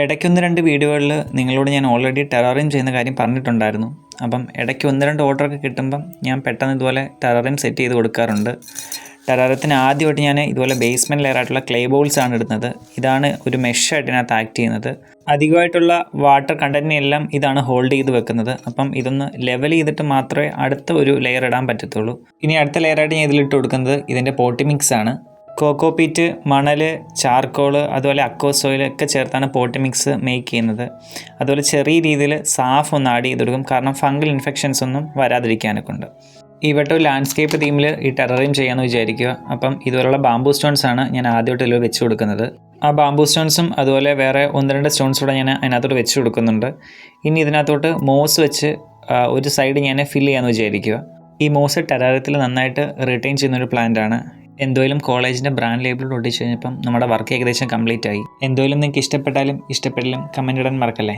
ഇടയ്ക്കൊന്ന് 2 വീഡിയോകളിൽ നിങ്ങളോട് ഞാൻ ഓൾറെഡി ടെററിയം ചെയ്യുന്ന കാര്യം പറഞ്ഞിട്ടുണ്ടായിരുന്നു. അപ്പം ഇടയ്ക്ക് 1-2 ഓർഡറൊക്കെ കിട്ടുമ്പം ഞാൻ പെട്ടെന്ന് ഇതുപോലെ ടെററിയം സെറ്റ് ചെയ്ത് കൊടുക്കാറുണ്ട്. ടെററിയത്തിന് ആദ്യമായിട്ട് ഞാൻ ഇതുപോലെ ബേസ്മെൻറ്റ് ലെയറായിട്ടുള്ള ക്ലേ ബോൾസാണ് ഇടുന്നത്. ഇതാണ് ഒരു മെഷായിട്ട് ഇതിനകത്ത് ആക്ട് ചെയ്യുന്നത്. അധികമായിട്ടുള്ള വാട്ടർ കണ്ടൻറ്റിനെല്ലാം ഇതാണ് ഹോൾഡ് ചെയ്ത് വെക്കുന്നത്. അപ്പം ഇതൊന്ന് ലെവൽ ചെയ്തിട്ട് മാത്രമേ അടുത്ത ഒരു ലെയർ ഇടാൻ പറ്റത്തുള്ളൂ. ഇനി അടുത്ത ലെയറായിട്ട് ഞാൻ ഇതിലിട്ട് കൊടുക്കുന്നത് ഇതിൻ്റെ പോട്ടി മിക്സാണ്. കോക്കോപീറ്റ്, മണൽ, ചാർക്കോൾ, അതുപോലെ അക്വസ് ഓയിൽ ഒക്കെ ചേർത്താണ് പോട്ടി മിക്സ് മേക്ക് ചെയ്യുന്നത്. അതുപോലെ ചെറിയ രീതിയിൽ സാഫ് ഒന്ന് ആഡ് ചെയ്ത് കൊടുക്കും, കാരണം ഫംഗൽ ഇൻഫെക്ഷൻസ് ഒന്നും വരാതിരിക്കാനൊക്കെ ഉണ്ട്. ഈ വട്ടം ലാൻഡ്സ്കേപ്പ് തീമിൽ ഈ ടെററിയം ചെയ്യാമെന്ന് വിചാരിക്കുക. അപ്പം ഇതുപോലുള്ള ബാംബൂ സ്റ്റോൺസാണ് ഞാൻ ആദ്യമായിട്ട് ഇതിൽ വെച്ച് കൊടുക്കുന്നത്. ആ ബാംബൂ സ്റ്റോൺസും അതുപോലെ വേറെ 1-2 സ്റ്റോൺസ് കൂടെ ഞാൻ അതിനകത്തോട്ട് വെച്ച് കൊടുക്കുന്നുണ്ട്. ഇനി ഇതിനകത്തോട്ട് മോസ് വെച്ച് ഒരു സൈഡ് ഞാൻ ഫില്ല് ചെയ്യാമെന്ന് വിചാരിക്കുക. ഈ മോസ് ടെററിയത്തിൽ നന്നായിട്ട് റിട്ടൈൻ ചെയ്യുന്നൊരു പ്ലാന്റാണ്. എന്തോയിലും കോളേജിൻ്റെ ബ്രാൻഡ് ലേബിളിൽ ഒട്ടിച്ച് കഴിഞ്ഞപ്പം നമ്മുടെ വർക്ക് ഏകദേശം കംപ്ലീറ്റ് ആയി. എന്തോയിലും നിങ്ങൾക്ക് ഇഷ്ടപ്പെട്ടാലും ഇഷ്ടപ്പെട്ടില്ലും കമൻറ്റ് ഇടാൻ മറക്കല്ലേ.